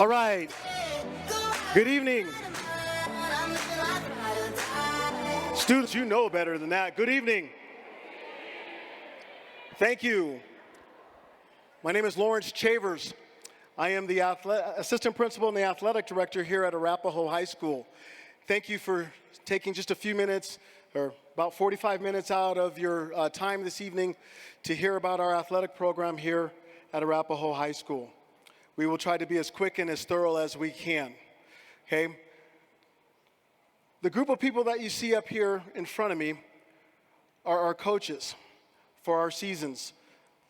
All right. Good evening. Students, you know better than that. Good evening. Thank you. My name is Lawrence Chavers. I am the assistant principal and the athletic director here at Arapahoe High School. Thank you for taking just a few minutes, or about 45 minutes out of your time this evening to hear about our athletic program here at Arapahoe High School. We will try to be as quick and as thorough as we can, okay? The group of people that you see up here in front of me are our coaches for our seasons.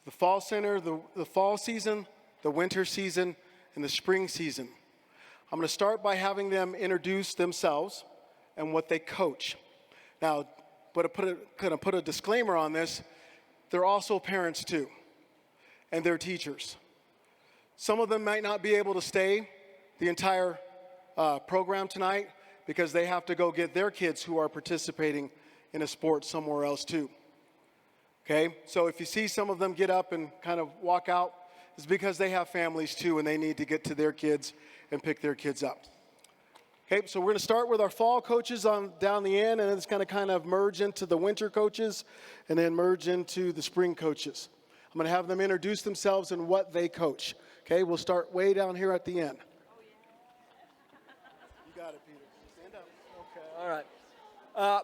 The fall center, the fall season, the winter season, and the spring season. I'm going to start by having them introduce themselves and what they coach. Now, but going to put a disclaimer on this, they're also parents too, and they're teachers. Some of them might not be able to stay the entire program tonight because they have to go get their kids who are participating in a sport somewhere else too. Okay, so if you see some of them get up and kind of walk out, it's because they have families too and they need to get to their kids and pick their kids up. Okay, so we're going to start with our fall coaches on down the end, and then it's going to kind of merge into the winter coaches and then merge into the spring coaches. I'm going to have them introduce themselves and what they coach. Okay, we'll start way down here at the end. You got it, Peter. Stand up. Okay, all right.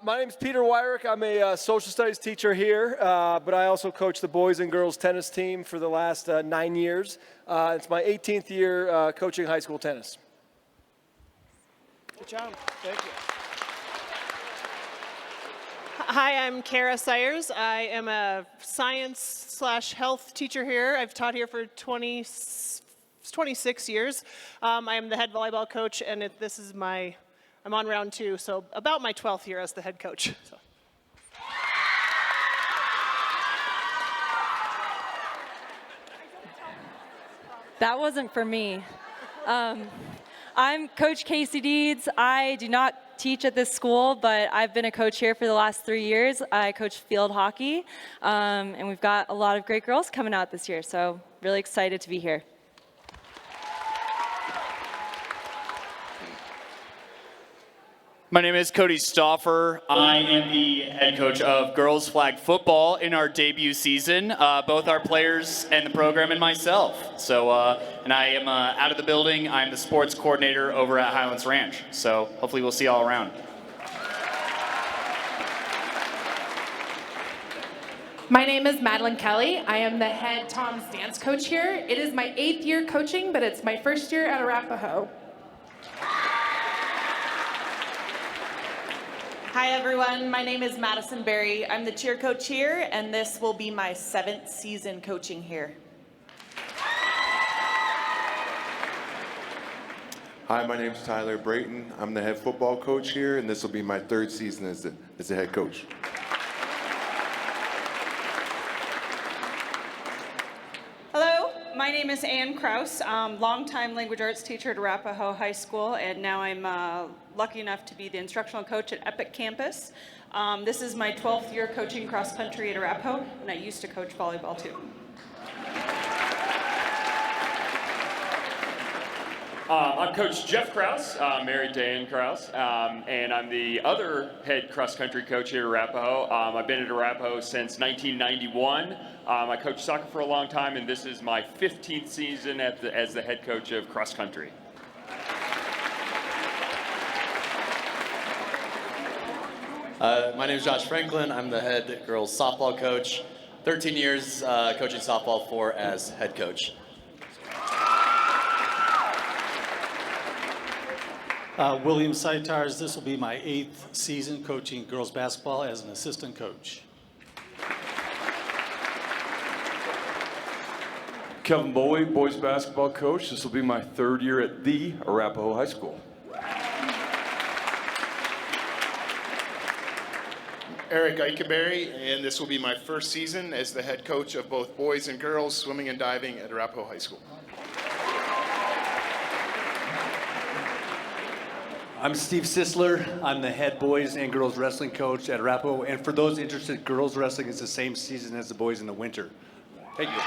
My name's Peter Wyrick. I'm a social studies teacher here, but I also coach the boys and girls tennis team for the last 9 years. It's my 18th year coaching high school tennis. Good job. Thank you. Hi, I'm Kara Sayers. I am a science/health teacher here. I've taught here for 26 years. I am the head volleyball coach, and I'm on round 2, so about my 12th year as the head coach. So. That wasn't for me. I'm Coach Casey Deeds. I do not teach at this school, but I've been a coach here for the last 3 years. I coach field hockey, and we've got a lot of great girls coming out this year, so really excited to be here. My name is Cody Stauffer. I am the head coach of girls flag football in our debut season. Both our players and the program and myself. So, and I am out of the building. I'm the sports coordinator over at Highlands Ranch. So hopefully we'll see you all around. My name is Madeline Kelly. I am the head Tom's dance coach here. It is my 8th year coaching, but it's my first year at Arapahoe. Hi everyone, my name is Madison Berry. I'm the cheer coach here, and this will be my 7th season coaching here. Hi, my name is Tyler Brayton. I'm the head football coach here, and this will be my 3rd season as the head coach. Hello, my name is Ann Kraus. Longtime language arts teacher at Arapahoe High School, and now I'm lucky enough to be the instructional coach at Epic Campus. This is my 12th year coaching cross country at Arapahoe, and I used to coach volleyball too. I'm Coach Jeff Kraus. I'm married to Ann Kraus, and I'm the other head cross-country coach here at Arapahoe. I've been at Arapahoe since 1991. I coached soccer for a long time, and this is my 15th season as the head coach of cross-country. My name is Josh Franklin. I'm the head girls softball coach. 13 years coaching softball, 4 as head coach. William Saitars. This will be my 8th season coaching girls basketball as an assistant coach. Kevin Bowie, boys basketball coach. This will be my 3rd year at the Arapahoe High School. Eric Eichenberry, and this will be my 1st season as the head coach of both boys and girls swimming and diving at Arapahoe High School. I'm Steve Sisler. I'm the head boys and girls wrestling coach at Arapahoe. And for those interested, girls wrestling is the same season as the boys in the winter. Thank you.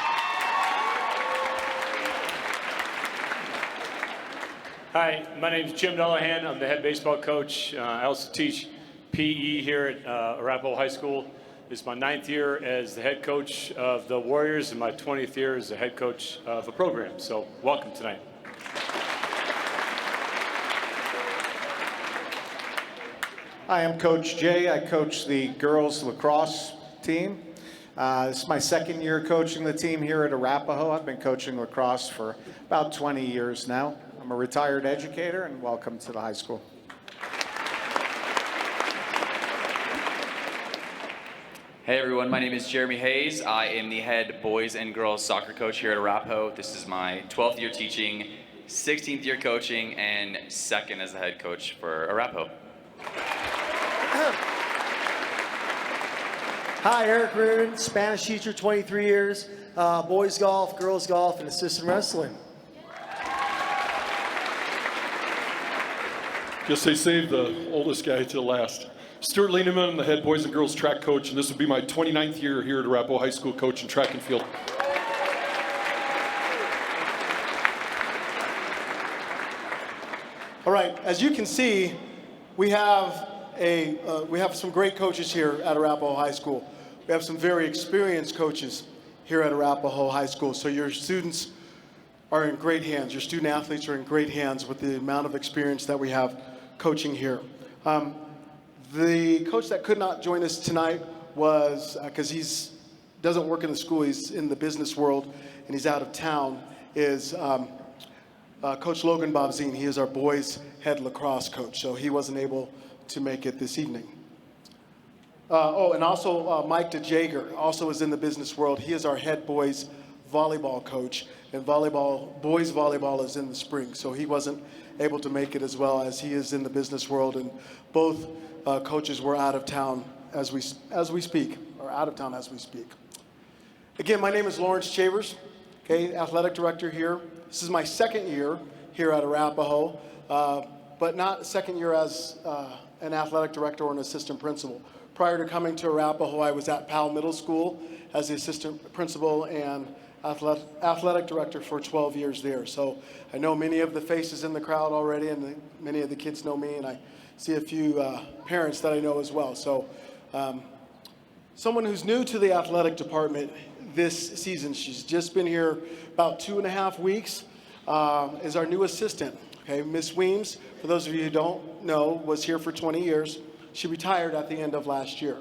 Hi, my name is Jim Dullahan. I'm the head baseball coach. I also teach PE here at Arapahoe High School. This is my 9th year as the head coach of the Warriors and my 20th year as the head coach of a program. So welcome tonight. Hi, I'm Coach Jay. I coach the girls lacrosse team. This is my 2nd year coaching the team here at Arapahoe. I've been coaching lacrosse for about 20 years now. I'm a retired educator, and welcome to the high school. Hey everyone, my name is Jeremy Hayes. I am the head boys and girls soccer coach here at Arapahoe. This is my 12th year teaching, 16th year coaching, and 2nd as the head coach for Arapahoe. Hi, Eric Reardon, Spanish teacher, 23 years, boys golf, girls golf, and assistant wrestling. Guess they saved the oldest guy to the last. Stuart Lieneman, the head boys and girls track coach, and this will be my 29th year here at Arapahoe High School coaching track and field. All right, as you can see, we have some great coaches here at Arapahoe High School. We have some very experienced coaches here at Arapahoe High School. So your students are in great hands. Your student athletes are in great hands with the amount of experience that we have coaching here. The coach that could not join us tonight was, because he's doesn't work in the school, he's in the business world, and he's out of town, is Coach Logan Bobzine. He is our boys head lacrosse coach, so he wasn't able to make it this evening. And also Mike DeJager also is in the business world. He is our head boys volleyball coach, and boys volleyball is in the spring, so he wasn't able to make it as well, as he is in the business world, and both coaches were out of town as we speak, or out of town as we speak. Again, my name is Lawrence Chavers, okay, athletic director here. This is my 2nd year here at Arapahoe, but not 2nd year as an athletic director or an assistant principal. Prior to coming to Arapahoe, I was at Powell Middle School as the assistant principal and athletic director for 12 years there. So I know many of the faces in the crowd already, and many of the kids know me, and I see a few parents that I know as well. So someone who's new to the athletic department this season, she's just been here about 2.5 weeks, is our new assistant. Okay, Miss Weems, for those of you who don't know, was here for 20 years. She retired at the end of last year.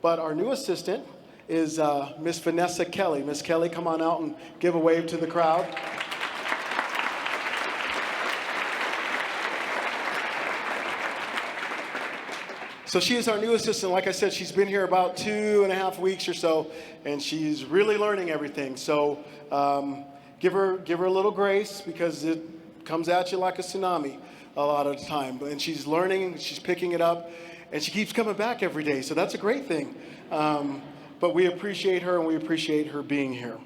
But our new assistant is Miss Vanessa Kelly. Miss Kelly, come on out and give a wave to the crowd. So she is our new assistant. Like I said, she's been here about 2.5 weeks or so, and she's really learning everything. So give her a little grace, because it comes at you like a tsunami a lot of the time. And she's learning, she's picking it up, and she keeps coming back every day. So that's a great thing. But we appreciate her, and we appreciate her being here.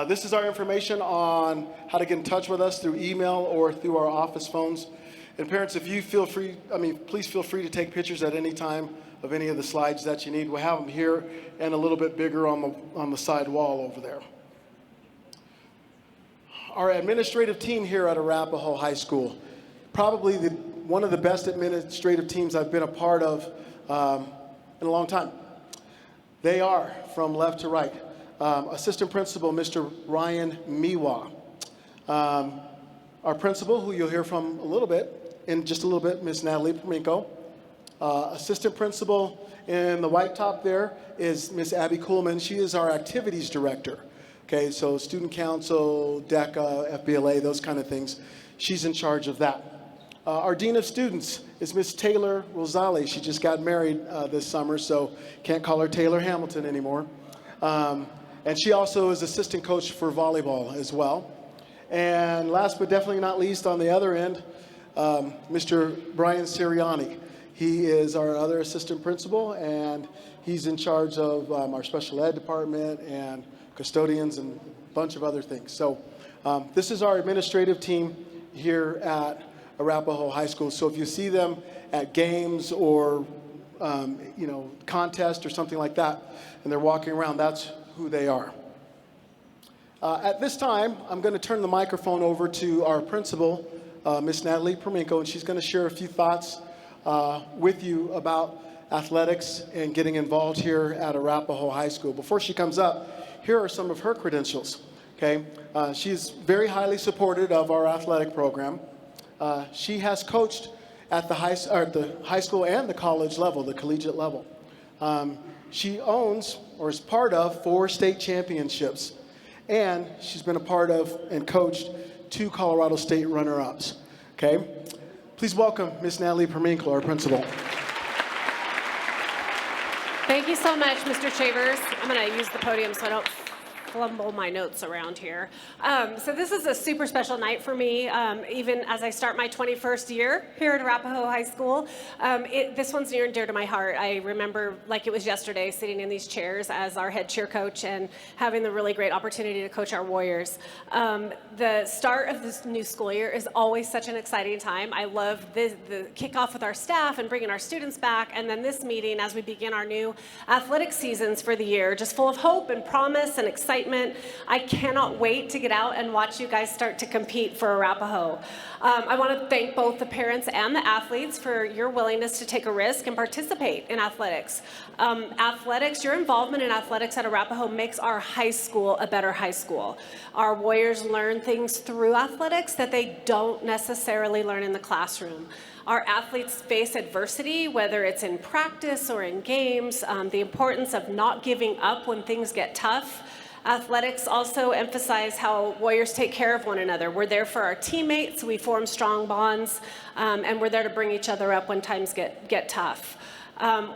This is our information on how to get in touch with us through email or through our office phones. And parents, if you feel free, please feel free to take pictures at any time of any of the slides that you need. We'll have them here and a little bit bigger on the side wall over there. Our administrative team here at Arapahoe High School, probably one of the best administrative teams I've been a part of in a long time. They are, from left to right, Assistant Principal, Mr. Ryan Miwa. Our principal, who you'll hear from in just a little bit, Miss Natalie Pominko. Assistant Principal in the white top there is Miss Abby Kuhlman. She is our activities director. Okay, so student council, DECA, FBLA, those kind of things. She's in charge of that. Our Dean of Students is Miss Taylor Rosale. She just got married this summer, so can't call her Taylor Hamilton anymore. And she also is assistant coach for volleyball as well. And last but definitely not least, on the other end, Mr. Brian Siriani. He is our other assistant principal, and he's in charge of our special ed department and custodians and a bunch of other things. So this is our administrative team here at Arapahoe High School. So if you see them at games or contest or something like that, and they're walking around, that's who they are. At this time, I'm going to turn the microphone over to our principal, Miss Natalie Perminko, and she's going to share a few thoughts with you about athletics and getting involved here at Arapahoe High School. Before she comes up, here are some of her credentials. Okay, she's very highly supported of our athletic program. She has coached at the high school and the college level, the collegiate level. She owns or is part of 4 state championships, and she's been a part of and coached 2 Colorado State runner-ups. Okay, please welcome Miss Natalie Perminko, our principal. Thank you so much, Mr. Chavers. I'm going to use the podium so I don't flumble my notes around here. So this is a super special night for me, even as I start my 21st year here at Arapahoe High School. This one's near and dear to my heart. I remember like it was yesterday sitting in these chairs as our head cheer coach and having the really great opportunity to coach our Warriors. The start of this new school year is always such an exciting time. I love the kickoff with our staff and bringing our students back, and then this meeting as we begin our new athletic seasons for the year, just full of hope and promise and excitement. I cannot wait to get out and watch you guys start to compete for Arapahoe. I want to thank both the parents and the athletes for your willingness to take a risk and participate in athletics. Your involvement in athletics at Arapahoe makes our high school a better high school. Our Warriors learn things through athletics that they don't necessarily learn in the classroom. Our athletes face adversity, whether it's in practice or in games, the importance of not giving up when things get tough. Athletics also emphasize how Warriors take care of one another. We're there for our teammates, we form strong bonds, and we're there to bring each other up when times get tough.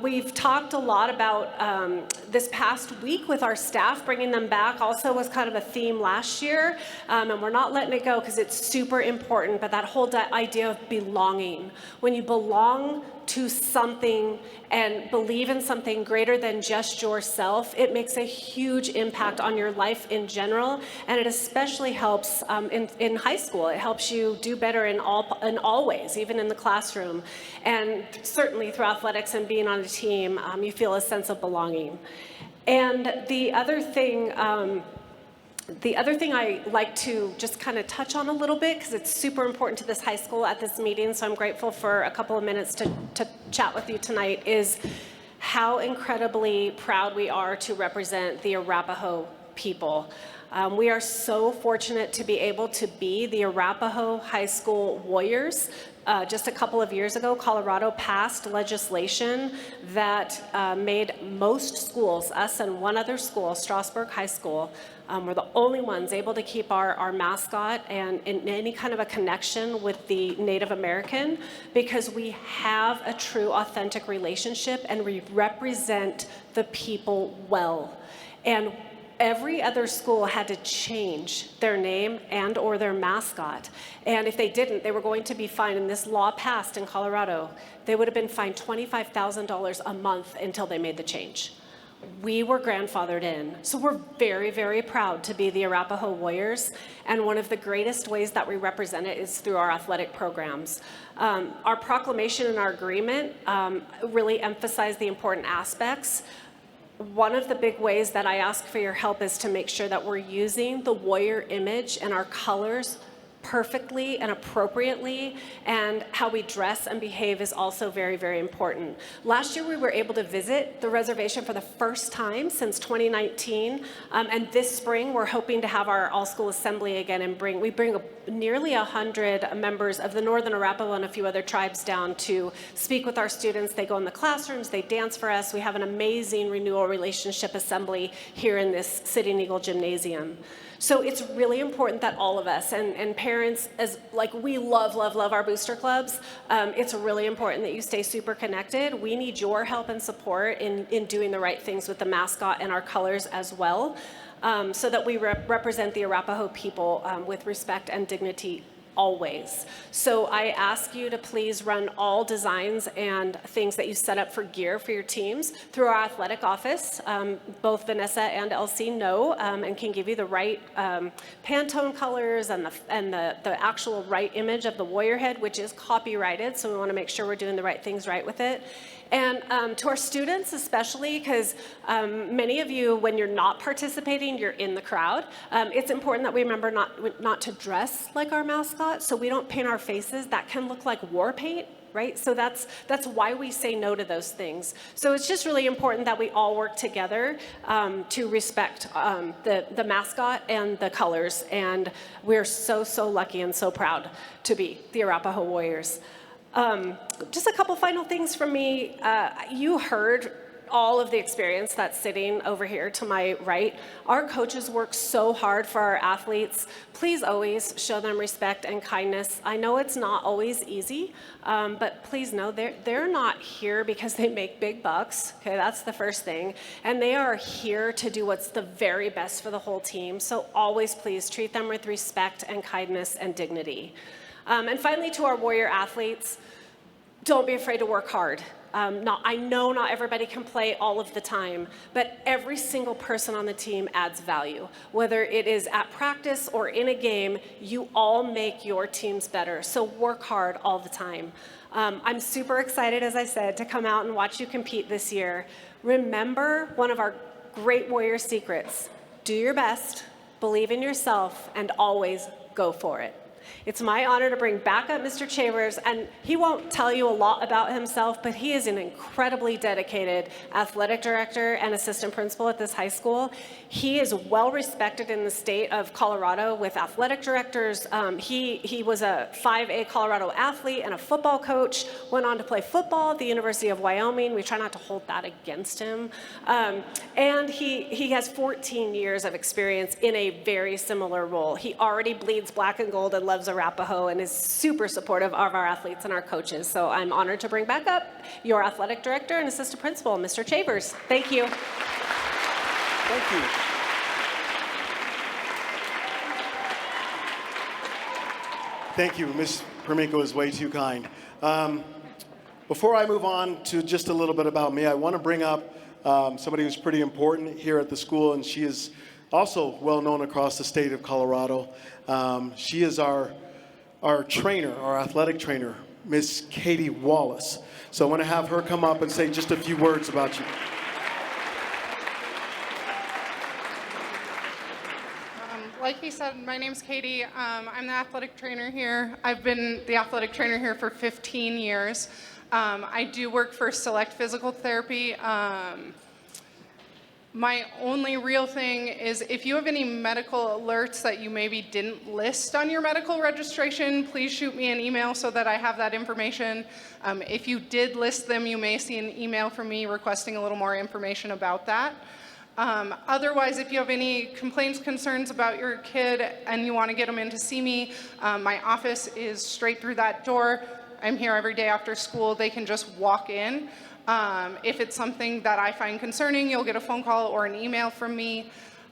We've talked a lot about this past week with our staff, bringing them back also was kind of a theme last year, and we're not letting it go because it's super important, but that whole idea of belonging. When you belong to something and believe in something greater than just yourself, it makes a huge impact on your life in general, and it especially helps in high school. It helps you do better in all ways, even in the classroom, and certainly through athletics and being on a team, you feel a sense of belonging. And the other thing I like to just kind of touch on a little bit, because it's super important to this high school at this meeting, so I'm grateful for a couple of minutes to chat with you tonight, is how incredibly proud we are to represent the Arapahoe people. We are so fortunate to be able to be the Arapahoe High School Warriors. Just a couple of years ago, Colorado passed legislation that made most schools, us and one other school, Strasburg High School, we're the only ones able to keep our mascot and in any kind of a connection with the Native American, because we have a true, authentic relationship and we represent the people well. And every other school had to change their name and or their mascot. And if they didn't, they were going to be fined, and this law passed in Colorado, they would have been fined $25,000 a month until they made the change. We were grandfathered in. So we're very, very proud to be the Arapahoe Warriors. And one of the greatest ways that we represent it is through our athletic programs. Our proclamation and our agreement really emphasize the important aspects. One of the big ways that I ask for your help is to make sure that we're using the warrior image and our colors perfectly and appropriately, and how we dress and behave is also very, very important. Last year we were able to visit the reservation for the first time since 2019, and this spring we're hoping to have our all-school assembly again and bring nearly 100 members of the Northern Arapahoe and a few other tribes down to speak with our students. They go in the classrooms, they dance for us. We have an amazing renewal relationship assembly here in this Sitting Eagle Gymnasium. So it's really important that all of us and parents, as like we love our booster clubs, it's really important that you stay super connected. We need your help and support in doing the right things with the mascot and our colors as well, so that we represent the Arapahoe people with respect and dignity always. So I ask you to please run all designs and things that you set up for gear for your teams through our athletic office. Both Vanessa and Elsie know and can give you the right Pantone colors and the actual right image of the warrior head, which is copyrighted, so we want to make sure we're doing the right things right with it. And to our students especially, because many of you, when you're not participating, you're in the crowd. It's important that we remember not to dress like our mascot, so we don't paint our faces. That can look like war paint. Right? So that's why we say no to those things. So it's just really important that we all work together to respect the mascot and the colors. And we're so, so lucky and so proud to be the Arapahoe Warriors. Just a couple final things from me. You heard all of the experience that's sitting over here to my right. Our coaches work so hard for our athletes. Please always show them respect and kindness. I know it's not always easy, but please know they're not here because they make big bucks. Okay, that's the first thing. And they are here to do what's the very best for the whole team. So always please treat them with respect and kindness and dignity. And finally, to our Warrior athletes, don't be afraid to work hard. I know not everybody can play all of the time, but every single person on the team adds value. Whether it is at practice or in a game, you all make your teams better. So work hard all the time. I'm super excited, as I said, to come out and watch you compete this year. Remember one of our great Warrior secrets. Do your best, believe in yourself, and always go for it. It's my honor to bring back up Mr. Chavers, and he won't tell you a lot about himself, but he is an incredibly dedicated athletic director and assistant principal at this high school. He is well respected in the state of Colorado with athletic directors. He was a 5A Colorado athlete and a football coach, went on to play football at the University of Wyoming. We try not to hold that against him. And he has 14 years of experience in a very similar role. He already bleeds black and gold and loves Arapahoe and is super supportive of our athletes and our coaches. So I'm honored to bring back up your athletic director and assistant principal, Mr. Chavers. Thank you. Thank you. Thank you. Ms. Perminko is way too kind. Before I move on to just a little bit about me, I want to bring up somebody who's pretty important here at the school, and she is also well known across the state of Colorado. She is our trainer, our athletic trainer, Miss Katie Wallace. So I want to have her come up and say just a few words about you. Like he said, my name's Katie. I'm the athletic trainer here. I've been the athletic trainer here for 15 years. I do work for Select Physical Therapy. My only real thing is if you have any medical alerts that you maybe didn't list on your medical registration, please shoot me an email so that I have that information. If you did list them, you may see an email from me requesting a little more information about that. Otherwise, if you have any complaints, concerns about your kid and you want to get them in to see me, my office is straight through that door. I'm here every day after school. They can just walk in. If it's something that I find concerning, you'll get a phone call or an email from me.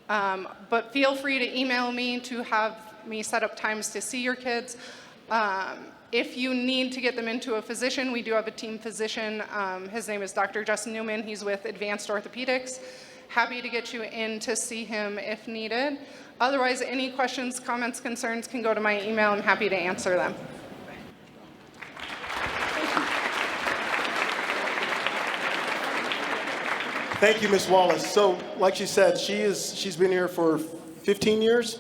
But feel free to email me to have me set up times to see your kids. If you need to get them into a physician, we do have a team physician. His name is Dr. Justin Newman. He's with Advanced Orthopedics. Happy to get you in to see him if needed. Otherwise, any questions, comments, concerns can go to my email. I'm happy to answer them. Thank you, Ms. Wallace. So, like she said, she's been here for 15 years.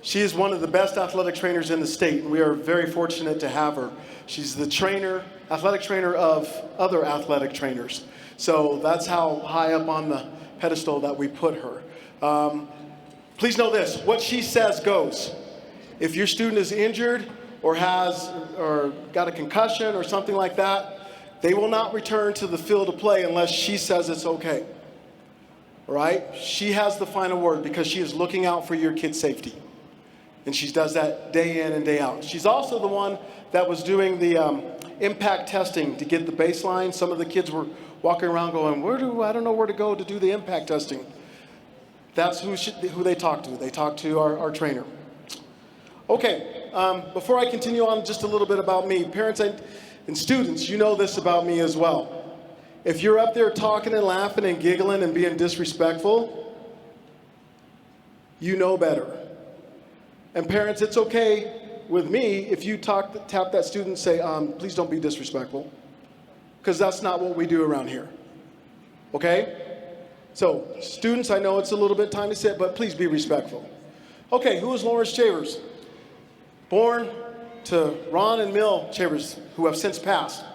She is one of the best athletic trainers in the state, and we are very fortunate to have her. She's the athletic trainer of other athletic trainers. So that's how high up on the pedestal that we put her. Please know this, what she says goes. If your student is injured or got a concussion or something like that, they will not return to the field to play unless she says it's okay. All right? She has the final word because she is looking out for your kid's safety. And she does that day in and day out. She's also the one that was doing the impact testing to get the baseline. Some of the kids were walking around going, I don't know where to go to do the impact testing. That's who they talk to. They talk to our trainer. Okay, before I continue on, just a little bit about me. Parents and students, you know this about me as well. If you're up there talking and laughing and giggling and being disrespectful, you know better. And parents, it's okay with me if you tap that student and say, please don't be disrespectful. because that's not what we do around here. Okay? So, students, I know it's a little bit time to sit, but please be respectful. Okay, who is Lawrence Chavers? Born to Ron and Mill Chavers, who have since passed.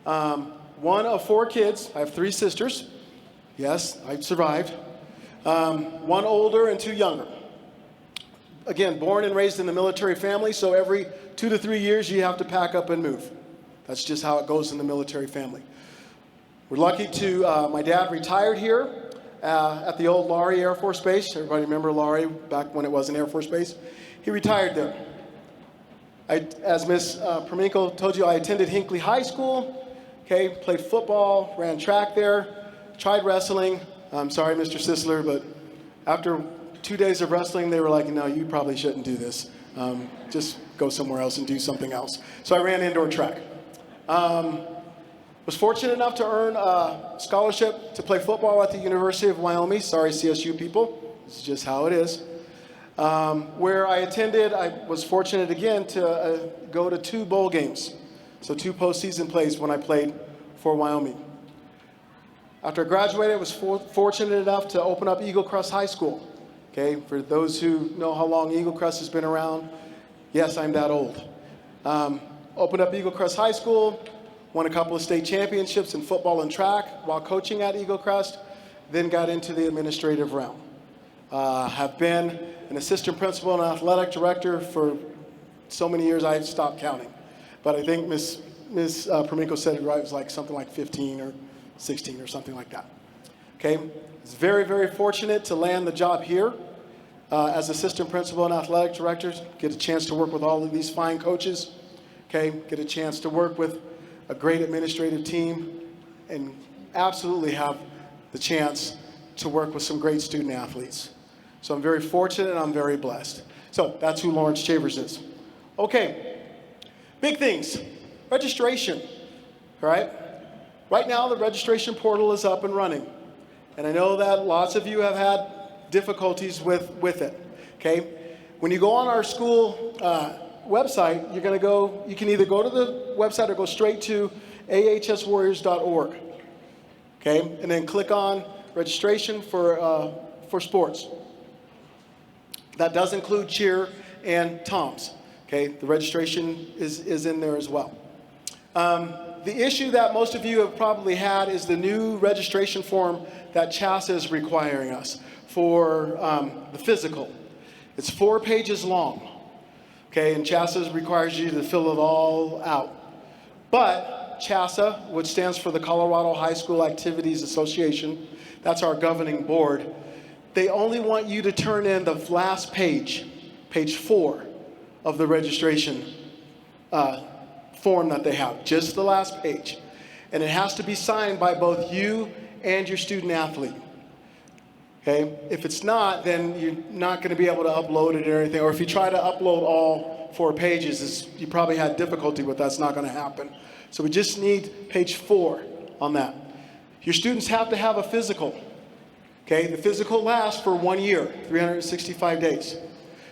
One of 4 kids. I have 3 sisters. Yes, I survived. 1 older and 2 younger. Again, born and raised in the military family, so every 2 to 3 years you have to pack up and move. That's just how it goes in the military family. We're lucky to, my dad retired here at the old Laurie Air Force Base. Everybody remember Laurie back when it was an Air Force Base? He retired there. As Ms. Prominko told you, I attended Hinckley High School. Okay, played football, ran track there, tried wrestling. I'm sorry, Mr. Sisler, but after 2 days of wrestling, they were like, no, you probably shouldn't do this. Just go somewhere else and do something else. So I ran indoor track. Was fortunate enough to earn a scholarship to play football at the University of Wyoming. Sorry, CSU people. This is just how it is. Where I attended, I was fortunate again to go to 2 bowl games. So 2 postseason plays when I played for Wyoming. After I graduated, I was fortunate enough to open up Eagle Crest High School. Okay, for those who know how long Eagle Crest has been around, yes, I'm that old. Opened up Eagle Crest High School, won a couple of state championships in football and track while coaching at Eagle Crest, then got into the administrative realm. Have been an assistant principal and athletic director for so many years I've stopped counting. But I think Ms. Prominko said it right. It was like something like 15 or 16 or something like that. Okay, I was very, very fortunate to land the job here as assistant principal and athletic director. Get a chance to work with all of these fine coaches. Okay, get a chance to work with a great administrative team and absolutely have the chance to work with some great student athletes. So I'm very fortunate and I'm very blessed. So that's who Lawrence Chavers is. Okay. Big things, registration, all right? Right now, the registration portal is up and running. And I know that lots of you have had difficulties with it, okay? When you go on our school website, you're gonna go, you can either go to the website or go straight to ahswarriors.org, okay? And then click on registration for sports. That does include cheer and toms. Okay, the registration is in there as well. The issue that most of you have probably had is the new registration form that CHASA is requiring us for the physical. It's 4 pages long, okay, and CHASA requires you to fill it all out. But CHASA, which stands for the Colorado High School Activities Association, that's our governing board, they only want you to turn in the last page, page 4, of the registration form that they have, just the last page. And it has to be signed by both you and your student athlete. Okay? If it's not, then you're not going to be able to upload it or anything. Or if you try to upload all 4 pages, you probably had difficulty with that. It's not going to happen. So we just need page 4 on that. Your students have to have a physical. Okay? The physical lasts for 1 year, 365 days.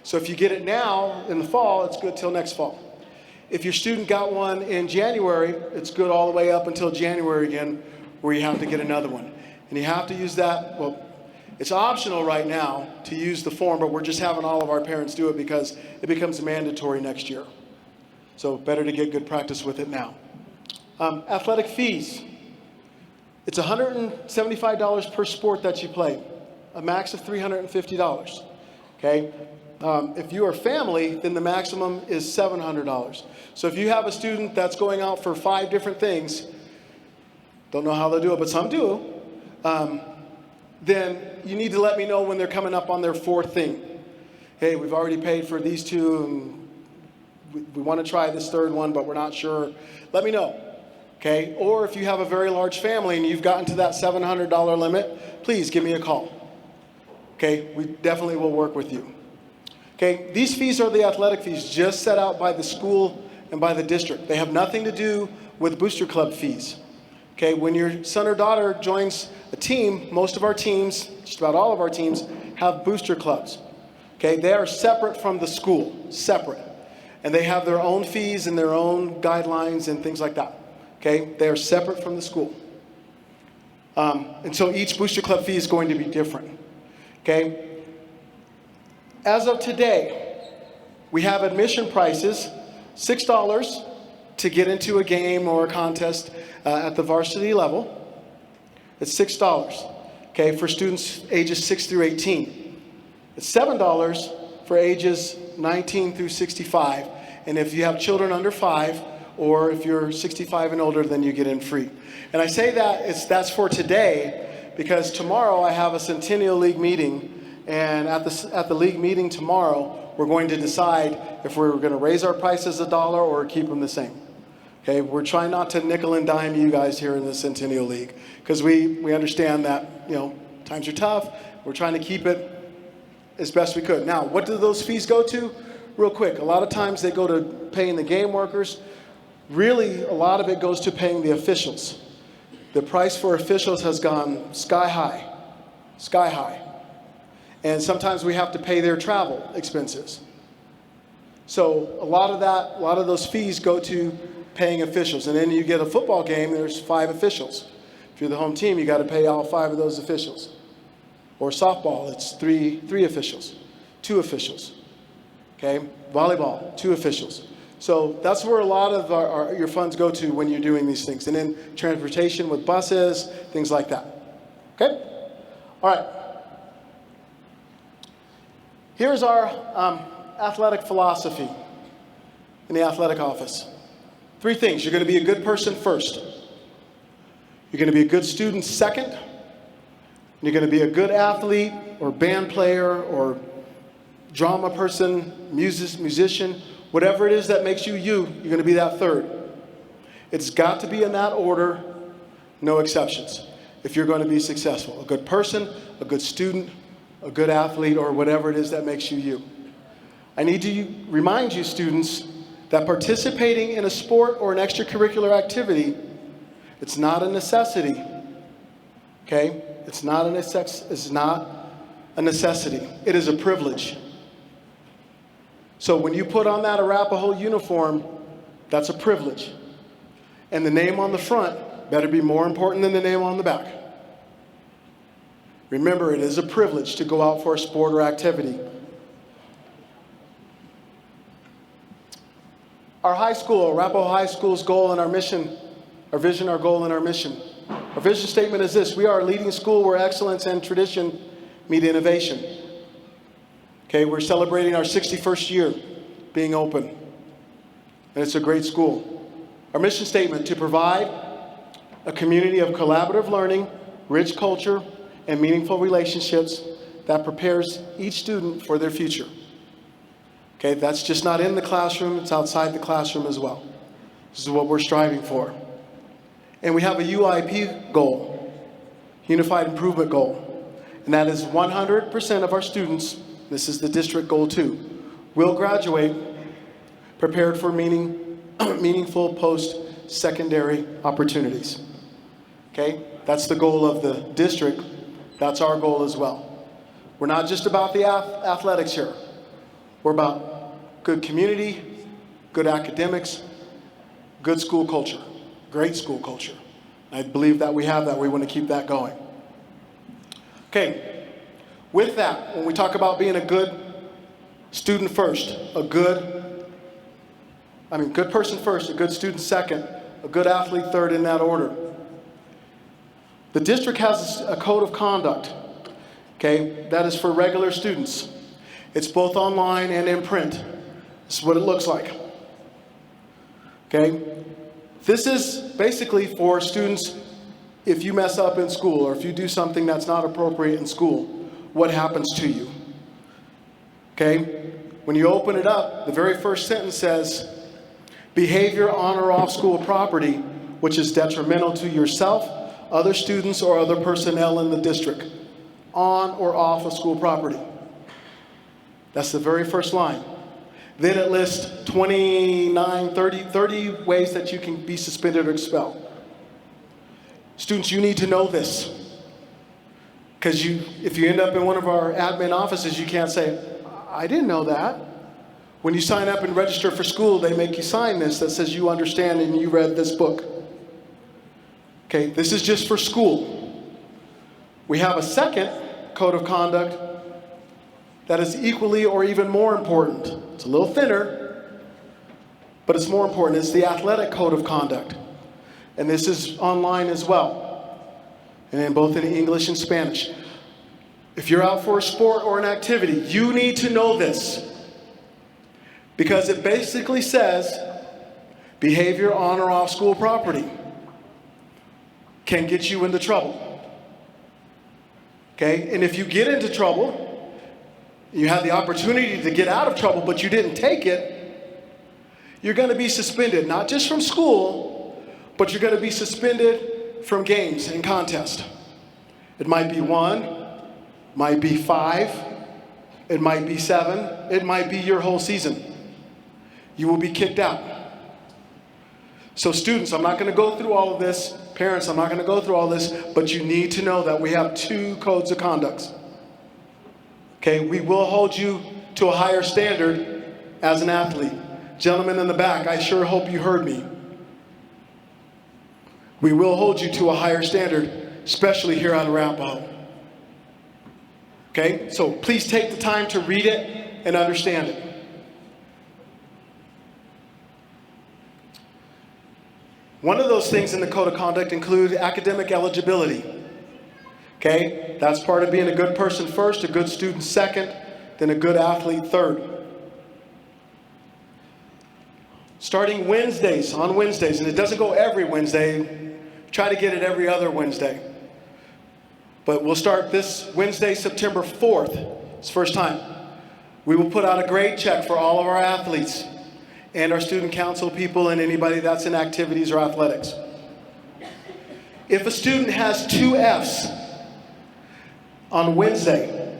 So if you get it now in the fall, it's good till next fall. If your student got one in January, it's good all the way up until January again, where you have to get another one. And you have to use that, well, it's optional right now to use the form, but we're just having all of our parents do it because it becomes mandatory next year. So better to get good practice with it now. Athletic fees. It's $175 per sport that you play, a max of $350. Okay? If you are family, then the maximum is $700. So if you have a student that's going out for 5 different things, don't know how they'll do it, but some do, then you need to let me know when they're coming up on their 4th thing. Hey, we've already paid for these 2, and we want to try this 3rd one, but we're not sure. Let me know. Okay? Or if you have a very large family and you've gotten to that $700 limit, please give me a call. Okay? We definitely will work with you. Okay, these fees are the athletic fees just set out by the school and by the district. They have nothing to do with booster club fees. Okay, when your son or daughter joins a team, most of our teams, just about all of our teams, have booster clubs. Okay, they are separate from the school, separate. And they have their own fees and their own guidelines and things like that. Okay? They are separate from the school. And so each Booster Club fee is going to be different. Okay? As of today, we have admission prices, $6 to get into a game or a contest at the varsity level. It's $6, okay, for students ages 6 through 18. It's $7 for ages 19 through 65. And if you have children under 5, or if you're 65 and older, then you get in free. And I say that's for today, because tomorrow I have a Centennial League meeting, and at the league meeting tomorrow, we're going to decide if we're going to raise our prices $1 or keep them the same. Okay, we're trying not to nickel and dime you guys here in the Centennial League, because we understand that, you know, times are tough. We're trying to keep it as best we could. Now, what do those fees go to? Real quick, a lot of times they go to paying the game workers. Really, a lot of it goes to paying the officials. The price for officials has gone sky high, sky high. And sometimes we have to pay their travel expenses. So a lot of those fees go to paying officials. And then you get a football game, there's 5 officials. If you're the home team, you got to pay all 5 of those officials. Or softball, it's three officials, 2 officials. Okay, volleyball, 2 officials. So that's where a lot of your funds go to when you're doing these things. And then transportation with buses, things like that. Okay? All right. Here's our athletic philosophy in the athletic office. 3 things. You're going to be a good person first. You're going to be a good student second. And you're going to be a good athlete or band player or drama person, musician, whatever it is that makes you you, you're going to be that third. It's got to be in that order, no exceptions, if you're going to be successful. A good person, a good student, a good athlete, or whatever it is that makes you you. I need to remind you, students, that participating in a sport or an extracurricular activity, it's not a necessity. Okay? It's not a necessity. It is a privilege. So when you put on that Arapahoe uniform, that's a privilege. And the name on the front better be more important than the name on the back. Remember, it is a privilege to go out for a sport or activity. Our high school, Arapahoe High School's goal and our mission, our vision, our goal, and our mission. Our vision statement is this: we are a leading school where excellence and tradition meet innovation. Okay, we're celebrating our 61st year being open, and it's a great school. Our mission statement: to provide a community of collaborative learning, rich culture, and meaningful relationships that prepares each student for their future. Okay, that's just not in the classroom, it's outside the classroom as well. This is what we're striving for. And we have a UIP goal, Unified Improvement Goal, and that is 100% of our students, this is the district goal too, will graduate prepared for meaningful post-secondary opportunities. Okay, that's the goal of the district. That's our goal as well. We're not just about the athletics here. We're about good community, good academics, good school culture, great school culture. I believe that we have that. We want to keep that going. Okay, with that, when we talk about being a good student first, good person first, a good student second, a good athlete third in that order. The district has a code of conduct, okay, that is for regular students. It's both online and in print. This is what it looks like. Okay? This is basically for students, if you mess up in school or if you do something that's not appropriate in school, what happens to you? Okay? When you open it up, the very first sentence says, behavior on or off school property which is detrimental to yourself, other students, or other personnel in the district, on or off of school property. That's the very first line. Then it lists 29, 30 ways that you can be suspended or expelled. Students, you need to know this. Because if you end up in one of our admin offices, you can't say, I didn't know that. When you sign up and register for school, they make you sign this that says you understand and you read this book. Okay, this is just for school. We have a second code of conduct that is equally or even more important. It's a little thinner, but it's more important. It's the athletic code of conduct. And this is online as well, and both in English and Spanish. If you're out for a sport or an activity, you need to know this, because it basically says behavior on or off school property can get you into trouble. Okay, and if you get into trouble, you have the opportunity to get out of trouble, but you didn't take it, you're going to be suspended, not just from school, but you're going to be suspended from games and contests. It might be 1, might be 5, it might be 7, it might be your whole season. You will be kicked out. So students, I'm not going to go through all of this. Parents, I'm not going to go through all this, but you need to know that we have 2 codes of conduct. Okay, we will hold you to a higher standard as an athlete. Gentlemen in the back, I sure hope you heard me. We will hold you to a higher standard, especially here at Arapahoe. Okay, so please take the time to read it and understand it. One of those things in the code of conduct include academic eligibility. Okay, that's part of being a good person first, a good student second, then a good athlete third. Starting Wednesdays, on Wednesdays, and it doesn't go every Wednesday, try to get it every other Wednesday. But we'll start this Wednesday, September 4th. It's the first time. We will put out a grade check for all of our athletes and our student council people and anybody that's in activities or athletics. If a student has 2 Fs on Wednesday,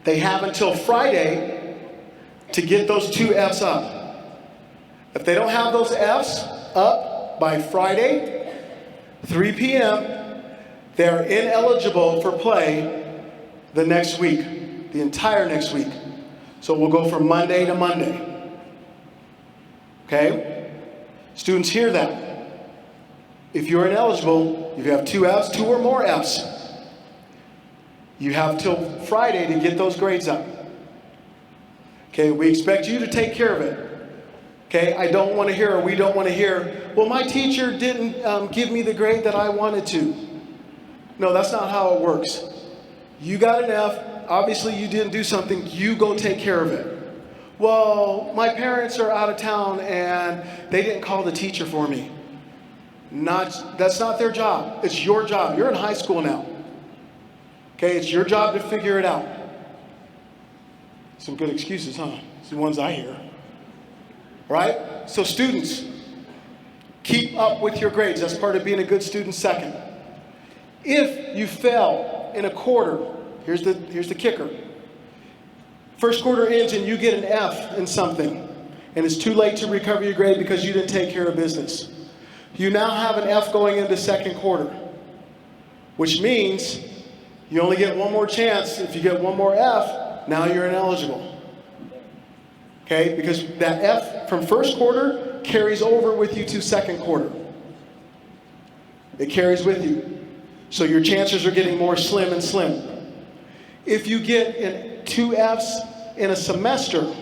they have until Friday to get those 2 Fs up. If they don't have those Fs up by Friday, 3 p.m., they're ineligible for play the next week, the entire next week. So we'll go from Monday to Monday. Okay? Students hear that. If you're ineligible, if you have 2 Fs, 2 or more Fs, you have till Friday to get those grades up. Okay, we expect you to take care of it. Okay, I don't want to hear, or we don't want to hear, well, my teacher didn't give me the grade that I wanted to. No, that's not how it works. You got an F, obviously you didn't do something, you go take care of it. Well, my parents are out of town and they didn't call the teacher for me. That's not their job. It's your job. You're in high school now. Okay, it's your job to figure it out. Some good excuses, huh? It's the ones I hear. Right? So students, keep up with your grades. That's part of being a good student second. If you fail in a quarter, here's the kicker. First quarter ends and you get an F in something, and it's too late to recover your grade because you didn't take care of business. You now have an F going into second quarter, which means you only get one more chance. If you get one more F, now you're ineligible. Okay, because that F from first quarter carries over with you to second quarter. It carries with you. So your chances are getting more slim and slim. If you get 2 Fs in a semester,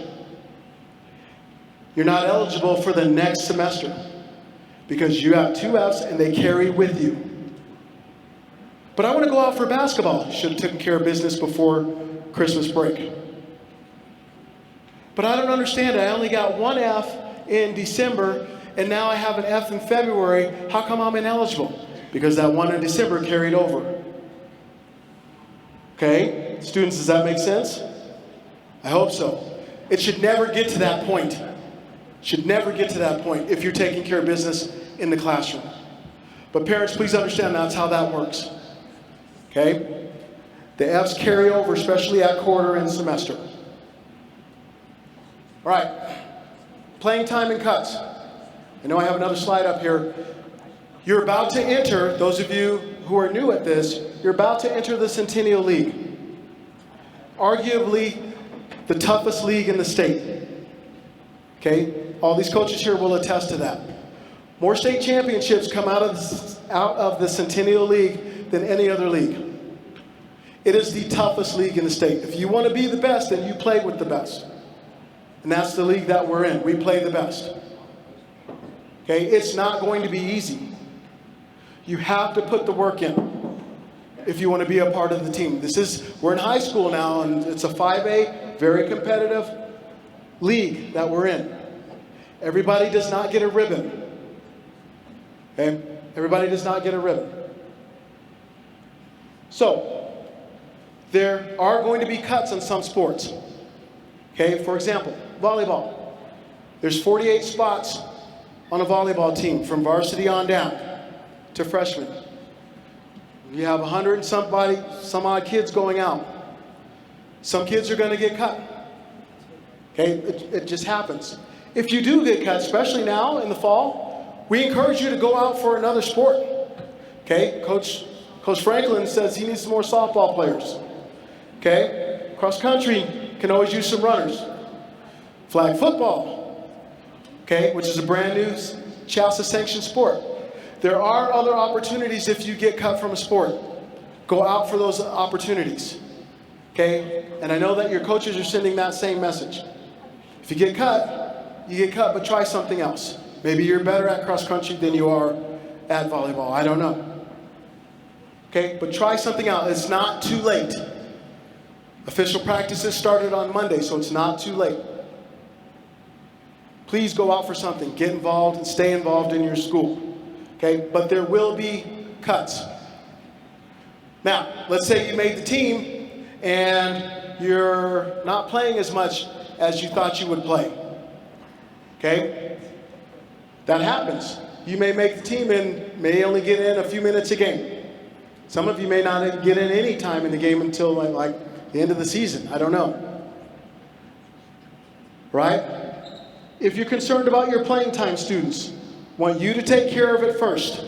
you're not eligible for the next semester because you have 2 Fs and they carry with you. But I want to go out for basketball. Should have taken care of business before Christmas break. But I don't understand it. I only got 1 F in December and now I have an F in February. How come I'm ineligible? Because that 1 in December carried over. Okay? Students, does that make sense? I hope so. It should never get to that point. Should never get to that point if you're taking care of business in the classroom. But parents, please understand that's how that works. Okay? The Fs carry over, especially at quarter and semester. All right. Playing time and cuts. I know I have another slide up here. You're about to enter, those of you who are new at this, you're about to enter the Centennial League. Arguably the toughest league in the state. Okay? All these coaches here will attest to that. More state championships come out of the Centennial League than any other league. It is the toughest league in the state. If you want to be the best, then you play with the best. And that's the league that we're in. We play the best. Okay, it's not going to be easy. You have to put the work in if you want to be a part of the team. We're in high school now, and it's a 5A, very competitive league that we're in. Everybody does not get a ribbon. Okay? Everybody does not get a ribbon. So, there are going to be cuts in some sports. Okay, for example, volleyball. There's 48 spots on a volleyball team from varsity on down to freshmen. You have 100 and some odd kids going out. Some kids are going to get cut. Okay, it just happens. If you do get cut, especially now in the fall, we encourage you to go out for another sport. Okay, Coach Franklin says he needs some more softball players. Okay, cross country can always use some runners. Flag football, okay, which is a brand new CHASA sanctioned sport. There are other opportunities if you get cut from a sport. Go out for those opportunities, okay? And I know that your coaches are sending that same message. If you get cut, but try something else. Maybe you're better at cross country than you are at volleyball. I don't know. Okay, but try something out. It's not too late. Official practices started on Monday, so it's not too late. Please go out for something. Get involved and stay involved in your school. Okay, but there will be cuts. Now, let's say you made the team and you're not playing as much as you thought you would play. Okay? That happens. You may make the team and may only get in a few minutes a game. Some of you may not get in any time in the game until like the end of the season. I don't know. Right? If you're concerned about your playing time, students, want you to take care of it first.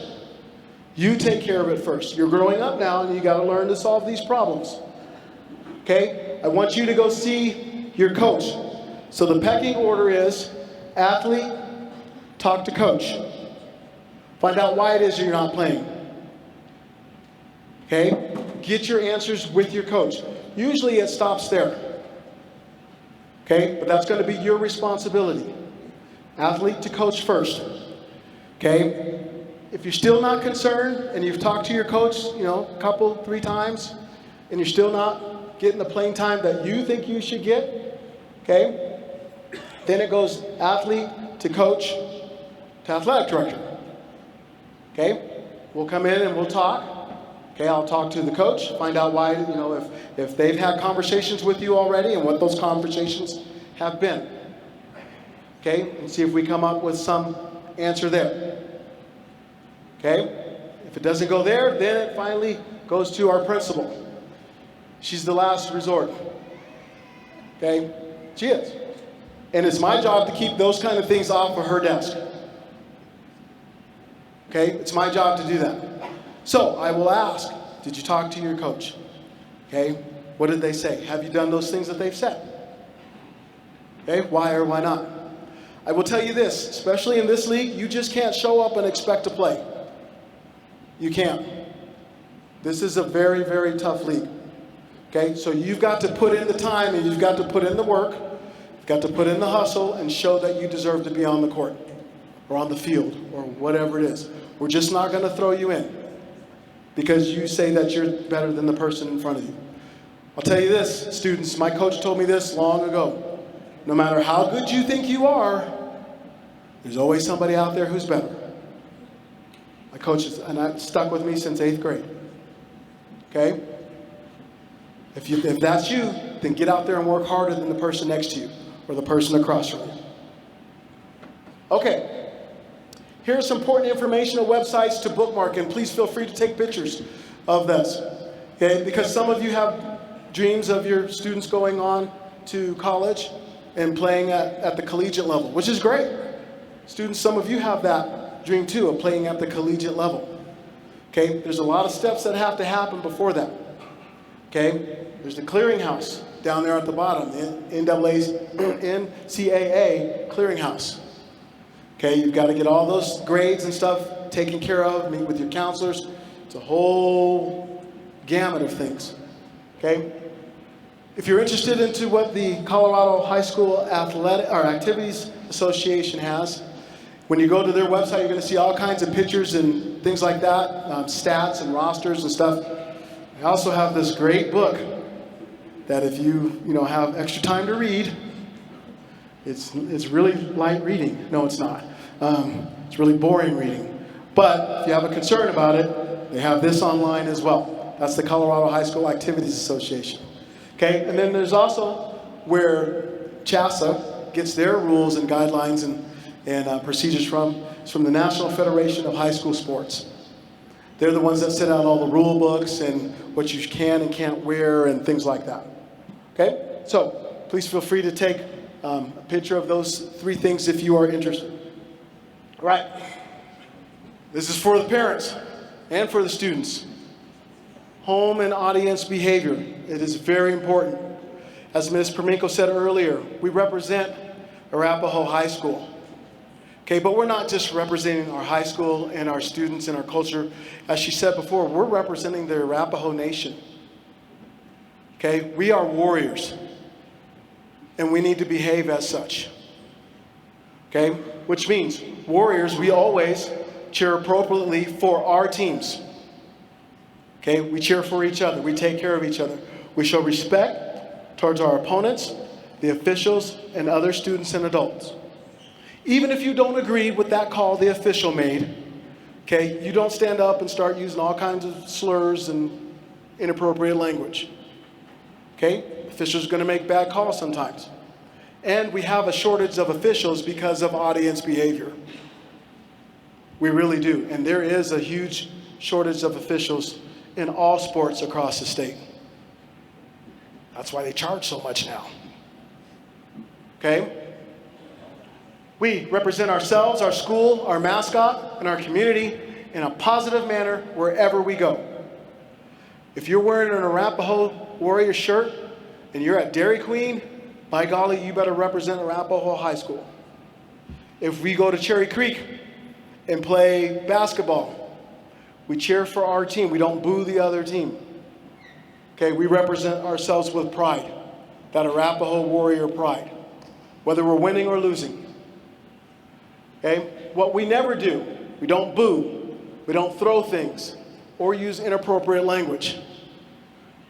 You take care of it first. You're growing up now and you got to learn to solve these problems. Okay? I want you to go see your coach. So the pecking order is athlete, talk to coach. Find out why it is you're not playing. Okay? Get your answers with your coach. Usually it stops there. Okay? But that's going to be your responsibility. Athlete to coach first. Okay? If you're still not concerned and you've talked to your coach, a couple, 3 times, and you're still not getting the playing time that you think you should get, okay? Then it goes athlete to coach to athletic director. Okay? We'll come in and we'll talk. Okay, I'll talk to the coach, find out why, if they've had conversations with you already and what those conversations have been. Okay, and see if we come up with some answer there. Okay, if it doesn't go there, then it finally goes to our principal. She's the last resort. Okay, she is. And it's my job to keep those kind of things off of her desk. Okay, it's my job to do that. So I will ask, did you talk to your coach? Okay, what did they say? Have you done those things that they've said? Okay, why or why not? I will tell you this, especially in this league, you just can't show up and expect to play. You can't. This is a very, very tough league. Okay, so you've got to put in the time and you've got to put in the work. You've got to put in the hustle and show that you deserve to be on the court or on the field or whatever it is. We're just not going to throw you in because you say that you're better than the person in front of you. I'll tell you this, students, my coach told me this long ago. No matter how good you think you are, there's always somebody out there who's better. My coach is, and that stuck with me since 8th grade. Okay? If that's you, then get out there and work harder than the person next to you or the person across from you. Okay. Here's some important information and websites to bookmark, and please feel free to take pictures of this. Okay? Because some of you have dreams of your students going on to college and playing at the collegiate level, which is great. Students, some of you have that dream too, of playing at the collegiate level. Okay? There's a lot of steps that have to happen before that. Okay? There's the clearinghouse down there at the bottom, the NCAA clearinghouse. Okay, you've got to get all those grades and stuff taken care of, meet with your counselors. It's a whole gamut of things. Okay? If you're interested into what the Colorado High School Activities Association has, when you go to their website, you're going to see all kinds of pictures and things like that, stats and rosters and stuff. I also have this great book that if you have extra time to read, it's really light reading. No, it's not. It's really boring reading. But if you have a concern about it, they have this online as well. That's the Colorado High School Activities Association. Okay, and then there's also where CHASA gets their rules and guidelines and procedures from. It's from the National Federation of High School Sports. They're the ones that set out all the rule books and what you can and can't wear and things like that. Okay, so please feel free to take a picture of those 3 things if you are interested. All right, this is for the parents and for the students. Home and audience behavior. It is very important. As Ms. Perminko said earlier, we represent Arapahoe High School. Okay, but we're not just representing our high school and our students and our culture. As she said before, we're representing the Arapahoe Nation. Okay, we are warriors, and we need to behave as such. Okay, which means warriors, we always cheer appropriately for our teams. Okay, we cheer for each other. We take care of each other. We show respect towards our opponents, the officials, and other students and adults. Even if you don't agree with that call the official made, okay, you don't stand up and start using all kinds of slurs and inappropriate language. Okay, officials are going to make bad calls sometimes. And we have a shortage of officials because of audience behavior. We really do. And there is a huge shortage of officials in all sports across the state. That's why they charge so much now. Okay? We represent ourselves, our school, our mascot, and our community in a positive manner wherever we go. If you're wearing an Arapahoe Warrior shirt and you're at Dairy Queen, by golly, you better represent Arapahoe High School. If we go to Cherry Creek and play basketball, we cheer for our team. We don't boo the other team. Okay, we represent ourselves with pride, that Arapahoe Warrior pride, whether we're winning or losing. Okay, what we never do, we don't boo, we don't throw things, or use inappropriate language.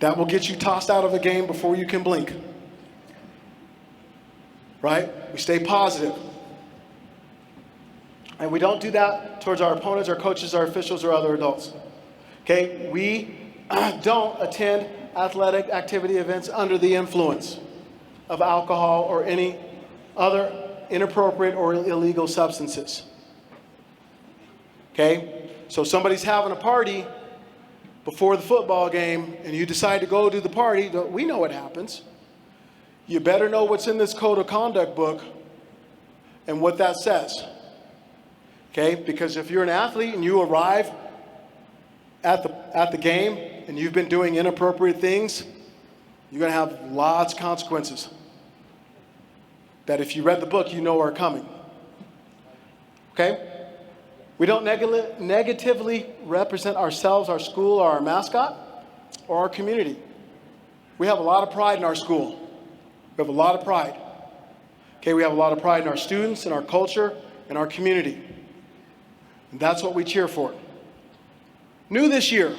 That will get you tossed out of a game before you can blink. Right? We stay positive. And we don't do that towards our opponents, our coaches, our officials, or other adults. Okay? We don't attend athletic activity events under the influence of alcohol or any other inappropriate or illegal substances. Okay? So somebody's having a party before the football game and you decide to go to the party, we know what happens. You better know what's in this code of conduct book and what that says. Okay? Because if you're an athlete and you arrive at the game and you've been doing inappropriate things, you're going to have lots of consequences that if you read the book, you know are coming. Okay? We don't negatively represent ourselves, our school, or our mascot, or our community. We have a lot of pride in our school. We have a lot of pride. Okay, we have a lot of pride in our students, in our culture, in our community. And that's what we cheer for. New this year,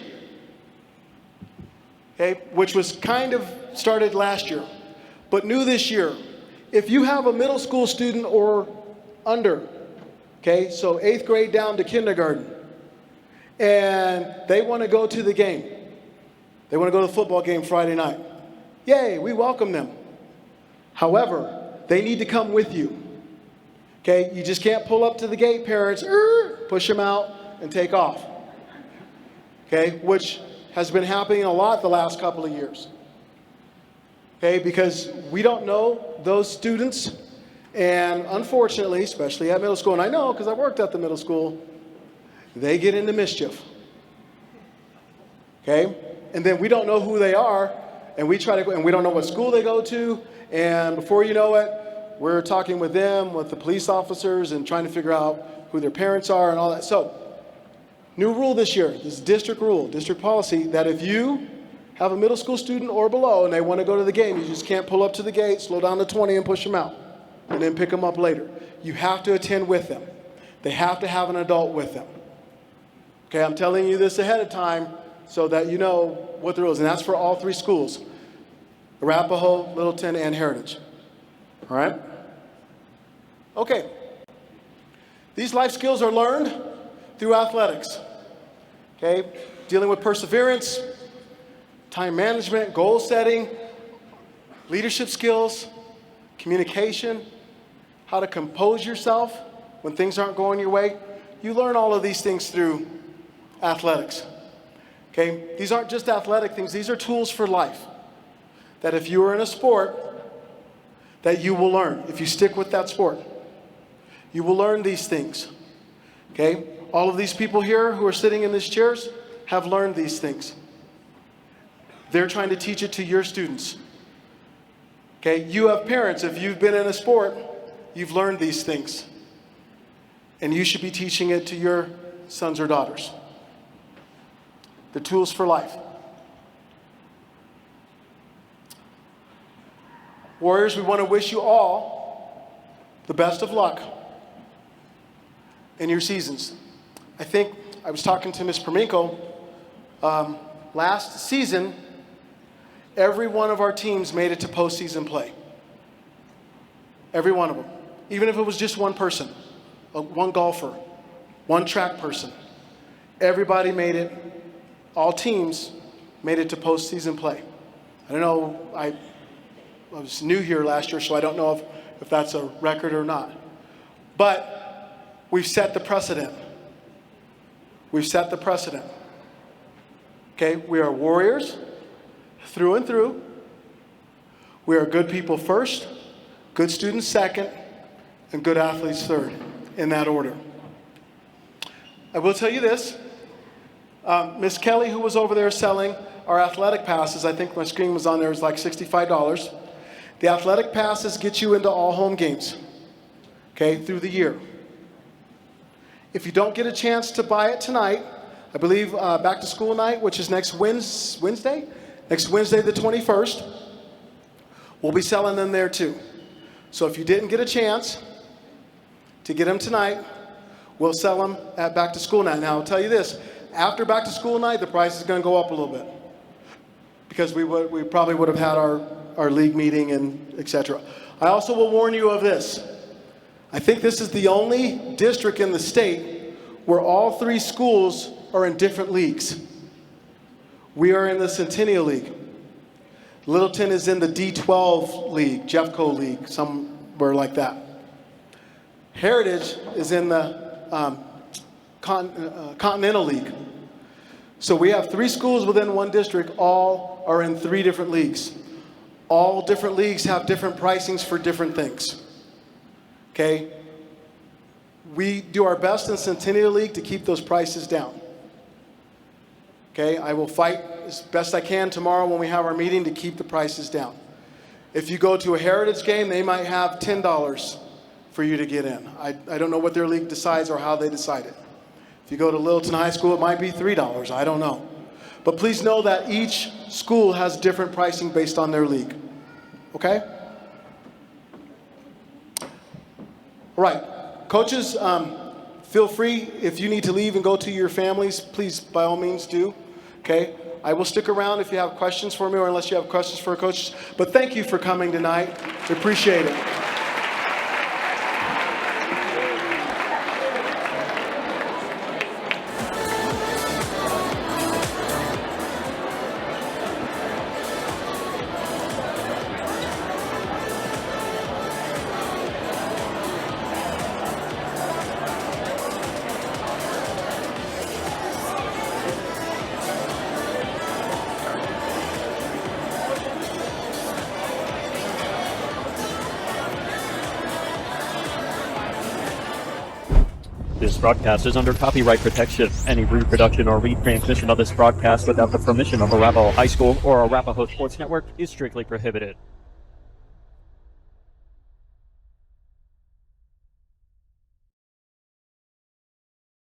okay, which was kind of started last year, but new this year, if you have a middle school student or under, okay, so 8th grade down to kindergarten, and they want to go to the game, they want to go to the football game Friday night, yay, we welcome them. However, they need to come with you. Okay, you just can't pull up to the gate, parents, push them out and take off. Okay, which has been happening a lot the last couple of years. Okay, because we don't know those students, and unfortunately, especially at middle school, and I know because I worked at the middle school, they get into mischief. Okay, and then we don't know who they are, and we try to go, and we don't know what school they go to, and before you know it, we're talking with them, with the police officers, and trying to figure out who their parents are and all that. So, new rule this year, this is district rule, district policy, that if you have a middle school student or below and they want to go to the game, you just can't pull up to the gate, slow down to 20 and push them out, and then pick them up later. You have to attend with them. They have to have an adult with them. Okay, I'm telling you this ahead of time so that you know what the rules, and that's for all 3 schools, Arapahoe, Littleton, and Heritage. All right? Okay. These life skills are learned through athletics. Okay? Dealing with perseverance, time management, goal setting, leadership skills, communication, how to compose yourself when things aren't going your way. You learn all of these things through athletics. Okay? These aren't just athletic things, these are tools for life. That if you are in a sport, that you will learn. If you stick with that sport, you will learn these things. Okay? All of these people here who are sitting in these chairs have learned these things. They're trying to teach it to your students. Okay? You have parents. If you've been in a sport, you've learned these things. And you should be teaching it to your sons or daughters. The tools for life. Warriors, we want to wish you all the best of luck in your seasons. I think I was talking to Ms. Perminko last season. Every one of our teams made it to postseason play. Every one of them. Even if it was just one person, one golfer, one track person. Everybody made it. All teams made it to postseason play. I don't know, I was new here last year, so I don't know if that's a record or not. But we've set the precedent. We've set the precedent. Okay, we are warriors through and through. We are good people first, good students second, and good athletes third, in that order. I will tell you this. Miss Kelly, who was over there selling our athletic passes, I think my screen was on there, was like $65. The athletic passes get you into all home games, okay, through the year. If you don't get a chance to buy it tonight, I believe back to school night, which is next Wednesday the 21st, we'll be selling them there too. So if you didn't get a chance to get them tonight, we'll sell them at back to school night. Now I'll tell you this, after back to school night, the price is going to go up a little bit because we probably would have had our league meeting and etc. I also will warn you of this. I think this is the only district in the state where all 3 schools are in different leagues. We are in the Centennial League. Littleton is in the D12 League, Jeffco League, somewhere like that. Heritage is in the Continental League. So we have 3 schools within one district, all are in 3 different leagues. All different leagues have different pricings for different things. Okay? We do our best in Centennial League to keep those prices down. Okay? I will fight as best I can tomorrow when we have our meeting to keep the prices down. If you go to a Heritage game, they might have $10 for you to get in. I don't know what their league decides or how they decide it. If you go to Littleton High School, it might be $3. I don't know. But please know that each school has different pricing based on their league. Okay? All right. Coaches, feel free, if you need to leave and go to your families, please, by all means, do. Okay? I will stick around if you have questions for me or unless you have questions for coaches. But thank you for coming tonight. We appreciate it. This broadcast is under copyright protection. Any reproduction or retransmission of this broadcast without the permission of Arapahoe High School or Arapahoe Sports Network is strictly prohibited.